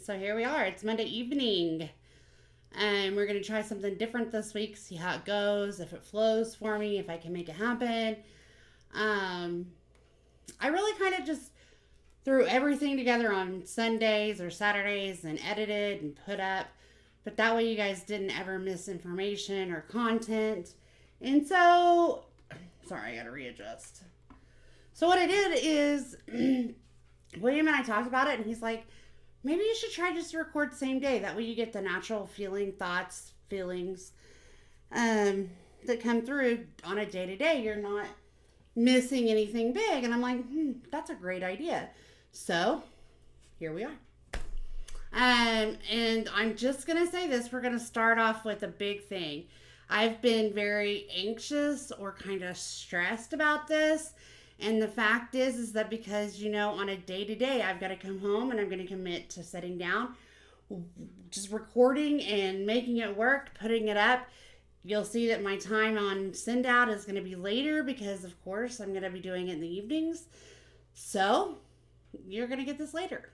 So here we are. It's Monday evening. And we're going to try something different this week, see how it goes, if it flows for me, if I can make it happen. Um, I really kind of just threw everything together on Sundays or Saturdays and edited and put up. But that way you guys didn't ever miss information or content. And so, sorry, I got to readjust. So what I did is, William and I talked about it, and he's like, maybe you should try just to record the same day. That way you get the natural feelings that come through on a day to day. You're not missing anything big. And I'm like, that's a great idea. So here we are. And I'm just going to say this. We're going to start off with a big thing. I've been very anxious or kind of stressed about this. And the fact is that because, on a day to day, I've got to come home and I'm going to commit to sitting down, just recording and making it work, putting it up. You'll see that my time on send out is going to be later because, of course, I'm going to be doing it in the evenings. So you're going to get this later.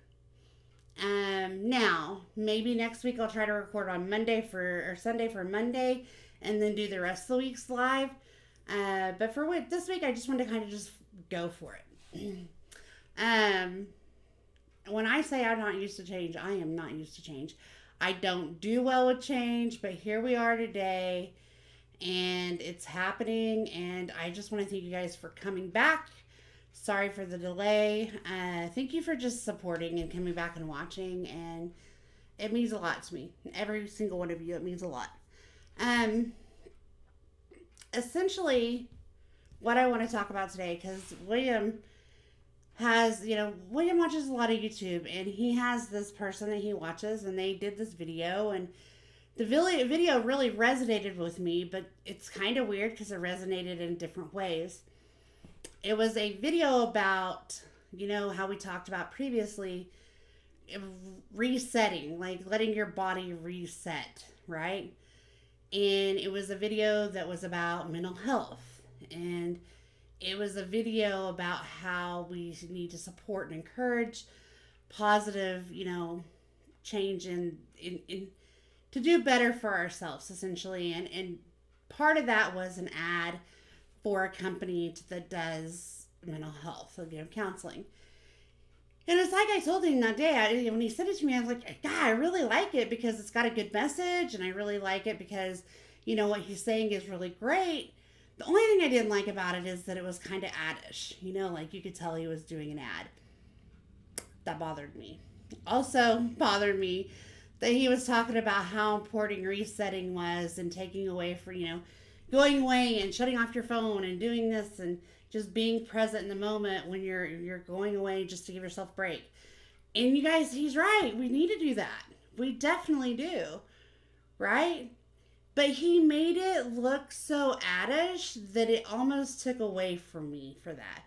Now, maybe next week I'll try to record on Sunday for Monday and then do the rest of the week's live. But for this week, I just wanted to kind of just go for it. When I say I'm not used to change, I am not used to change. I don't do well with change, but here we are today, and it's happening, and I just want to thank you guys for coming back. Sorry for the delay. Thank you for just supporting and coming back and watching, and it means a lot to me. Every single one of you, it means a lot. Essentially, what I want to talk about today, because William watches a lot of YouTube, and he has this person that he watches, and they did this video, and the video really resonated with me, but it's kind of weird because it resonated in different ways. It was a video about, how we talked about previously, resetting, like letting your body reset, right? And it was a video that was about mental health. And it was a video about how we need to support and encourage positive, change in to do better for ourselves, essentially. And part of that was an ad for a company that does mental health, counseling. And it's like I told him that day, when he sent it to me, I was like, God, I really like it because it's got a good message, and I really like it because, what he's saying is really great. The only thing I didn't like about it is that it was kind of addish, like you could tell he was doing an ad. That bothered me. Also bothered me that he was talking about how important resetting was and taking away going away and shutting off your phone and doing this and just being present in the moment when you're going away just to give yourself a break. And you guys, he's right. We need to do that. We definitely do. Right? But he made it look so addish that it almost took away from me for that.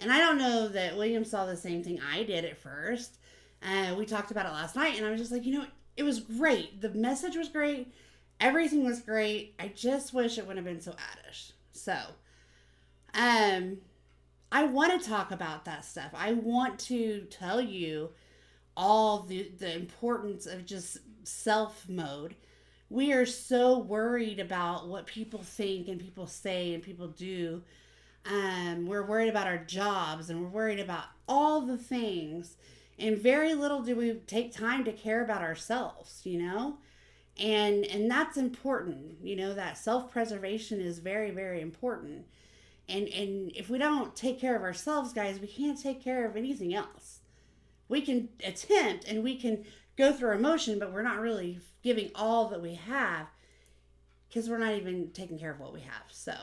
And I don't know that William saw the same thing I did at first. We talked about it last night, and I was just like, it was great. The message was great. Everything was great. I just wish it wouldn't have been so addish. So, I want to talk about that stuff. I want to tell you all the importance of just self mode. We are so worried about what people think and people say and people do. We're worried about our jobs, and we're worried about all the things. And very little do we take time to care about ourselves, And that's important. That self-preservation is very, very important. And if we don't take care of ourselves, guys, we can't take care of anything else. We can attempt and we can go through emotion, but we're not really giving all that we have because we're not even taking care of what we have. So,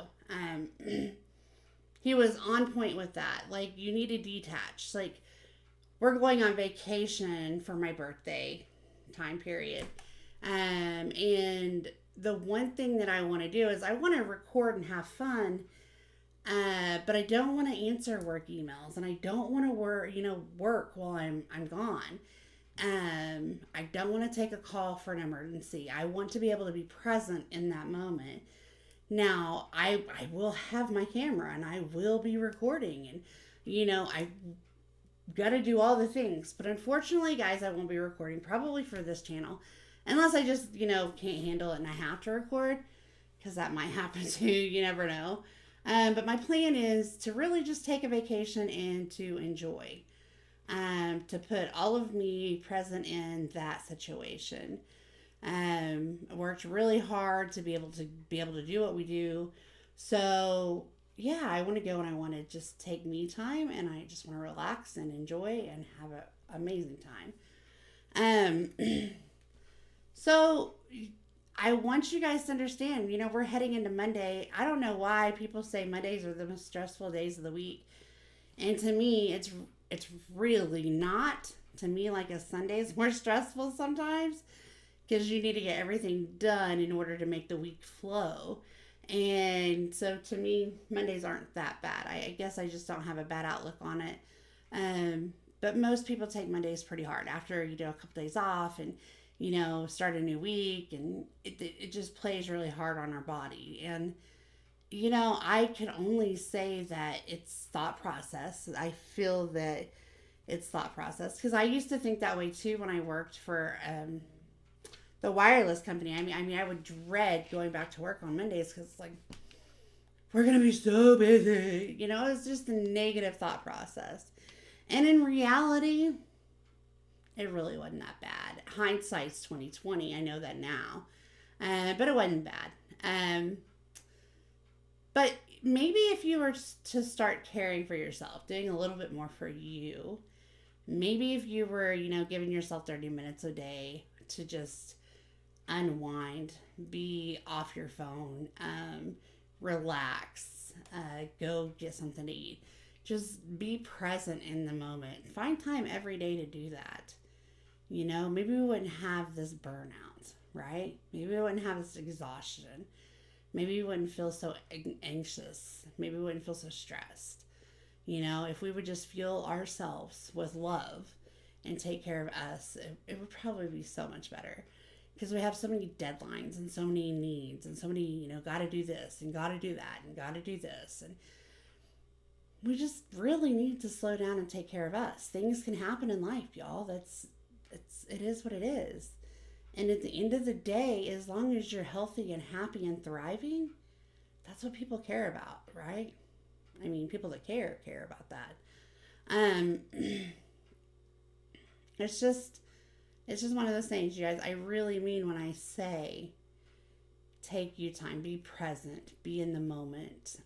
he was on point with that. Like, you need to detach. Like, we're going on vacation for my birthday time period. And the one thing that I want to do is I want to record and have fun. But I don't want to answer work emails, and I don't want to work while I'm gone. I don't want to take a call for an emergency. I want to be able to be present in that moment. Now, I will have my camera and I will be recording, and I got to do all the things. But unfortunately, guys, I won't be recording probably for this channel unless I just, can't handle it and I have to record, because that might happen too. You never know. But my plan is to really just take a vacation and to enjoy, to put all of me present in that situation. I worked really hard to be able to do what we do. So yeah, I want to go and I want to just take me time and I just want to relax and enjoy and have an amazing time. So I want you guys to understand, we're heading into Monday. I don't know why people say Mondays are the most stressful days of the week. And to me, it's really not. To me, like a Sunday is more stressful sometimes because you need to get everything done in order to make the week flow. And so to me, Mondays aren't that bad. I guess I just don't have a bad outlook on it. But most people take Mondays pretty hard after a couple days off and start a new week, and it just plays really hard on our body. And I can only say that it's thought process. I feel that it's thought process because I used to think that way too when I worked for the wireless company. I mean, I would dread going back to work on Mondays because it's like, we're gonna be so busy. It's just a negative thought process. And in reality, it really wasn't that bad. Hindsight's 2020. I know that now, but it wasn't bad. But maybe if you were to start caring for yourself, doing a little bit more for you, maybe if you were, giving yourself 30 minutes a day to just unwind, be off your phone, relax, go get something to eat. Just be present in the moment. Find time every day to do that. Maybe we wouldn't have this burnout, right? Maybe we wouldn't have this exhaustion. Maybe we wouldn't feel so anxious. Maybe we wouldn't feel so stressed. If we would just fuel ourselves with love and take care of us, it would probably be so much better. Because we have so many deadlines and so many needs and so many, got to do this and got to do that and got to do this. And we just really need to slow down and take care of us. Things can happen in life, y'all. It is what it is. And at the end of the day, as long as you're healthy and happy and thriving, that's what people care about, right? I mean, people that care about that. It's just one of those things, you guys. I really mean when I say take you time, be present, be in the moment,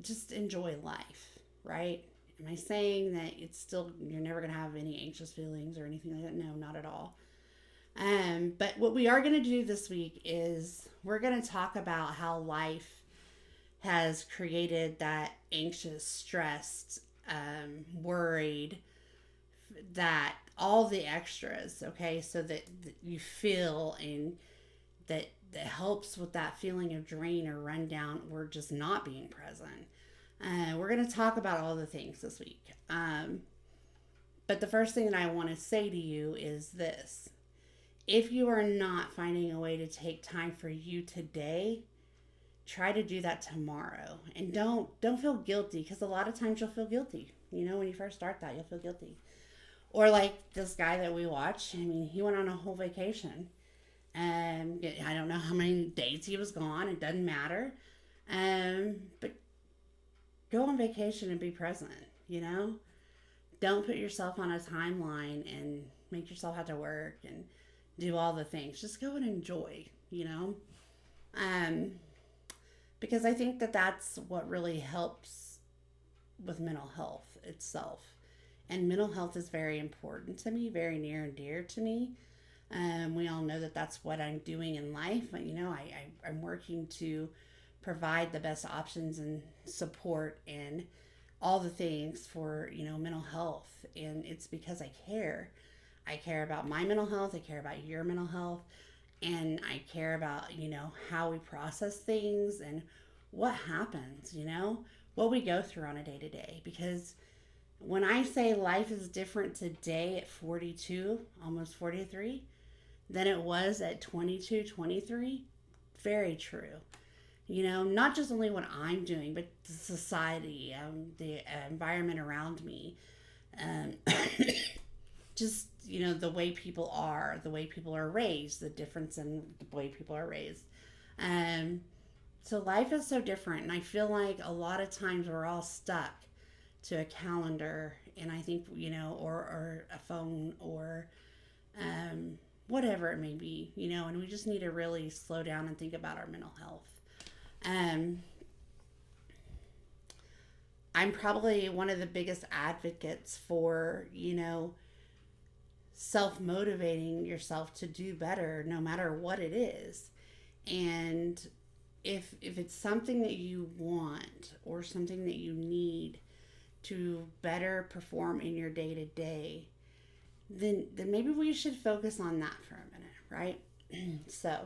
just enjoy life, right? Am I saying that you're never going to have any anxious feelings or anything like that? No, not at all. But what we are going to do this week is we're going to talk about how life has created that anxious, stressed, worried, that all the extras, okay, so that you feel and that helps with that feeling of drain or rundown or just not being present. We're going to talk about all the things this week. But the first thing that I want to say to you is this. If you are not finding a way to take time for you today, try to do that tomorrow. And don't feel guilty, because a lot of times you'll feel guilty. When you first start that, you'll feel guilty. Or like this guy that we watch, he went on a whole vacation. I don't know how many days he was gone. It doesn't matter. But go on vacation and be present, Don't put yourself on a timeline and make yourself have to work and do all the things. Just go and enjoy, Because I think that that's what really helps with mental health itself. And mental health is very important to me, very near and dear to me. We all know that that's what I'm doing in life. I'm working to provide the best options and support and all the things for, mental health. And it's because I care. I care about my mental health. I care about your mental health. And I care about, how we process things and what happens, what we go through on a day to day. Because when I say life is different today at 42, almost 43, than it was at 22, 23, very true. not just only what I'm doing, but the society, the environment around me, um, just, the way people are, the way people are raised, the difference in the way people are raised. So life is so different, and I feel like a lot of times we're all stuck to a calendar, and I think, or a phone, or whatever it may be, and we just need to really slow down and think about our mental health. I'm probably one of the biggest advocates for, self-motivating yourself to do better no matter what it is. And if it's something that you want or something that you need to better perform in your day-to-day, then maybe we should focus on that for a minute, right? So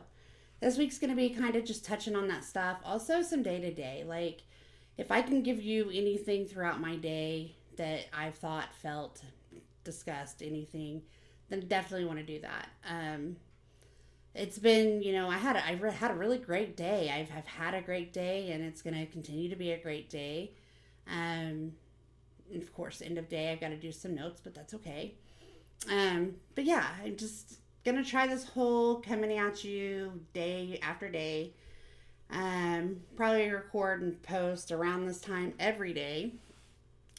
this week's going to be kind of just touching on that stuff. Also some day-to-day, like if I can give you anything throughout my day that I've thought, felt, discussed, anything, then definitely want to do that. It's been, I had a really great day. I've had a great day, and it's going to continue to be a great day. Of course, end of day, I've got to do some notes, but that's okay. But yeah, I'm just going to try this whole coming at you day after day. Probably record and post around this time every day,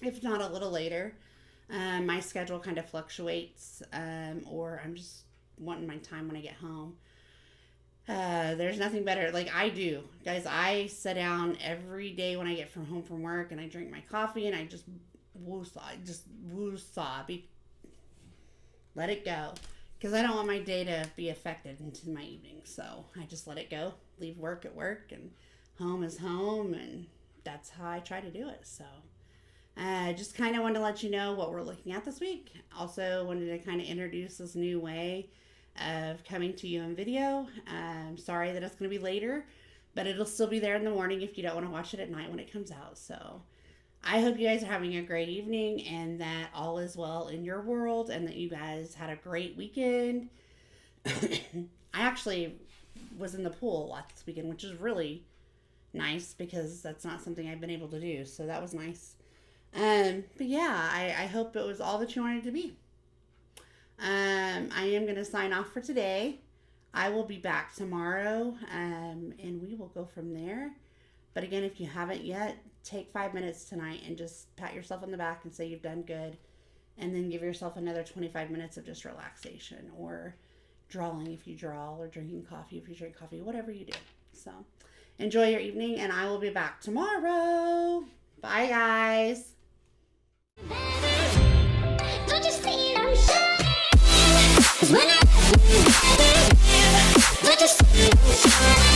if not a little later. My schedule kind of fluctuates, or I'm just wanting my time when I get home. There's nothing better. Like I do, guys, I sit down every day when I get home from work, and I drink my coffee, and I just woosah, let it go. Because I don't want my day to be affected into my evening. So I just let it go. Leave work at work, and home is home. And that's how I try to do it. So just kind of wanted to let you know what we're looking at this week. Also wanted to kind of introduce this new way of coming to you in video. Sorry that it's going to be later, but it'll still be there in the morning if you don't want to watch it at night when it comes out. So I hope you guys are having a great evening, and that all is well in your world, and that you guys had a great weekend. I actually was in the pool a lot this weekend, which is really nice because that's not something I've been able to do. So that was nice. But yeah, I hope it was all that you wanted it to be. I am going to sign off for today. I will be back tomorrow, and we will go from there. But again, if you haven't yet, take 5 minutes tonight and just pat yourself on the back and say you've done good. And then give yourself another 25 minutes of just relaxation, or drawing if you draw, or drinking coffee if you drink coffee, whatever you do. So enjoy your evening, and I will be back tomorrow. Bye, guys. Don't you see I'm shining? 'Cause when I just see I'm shining.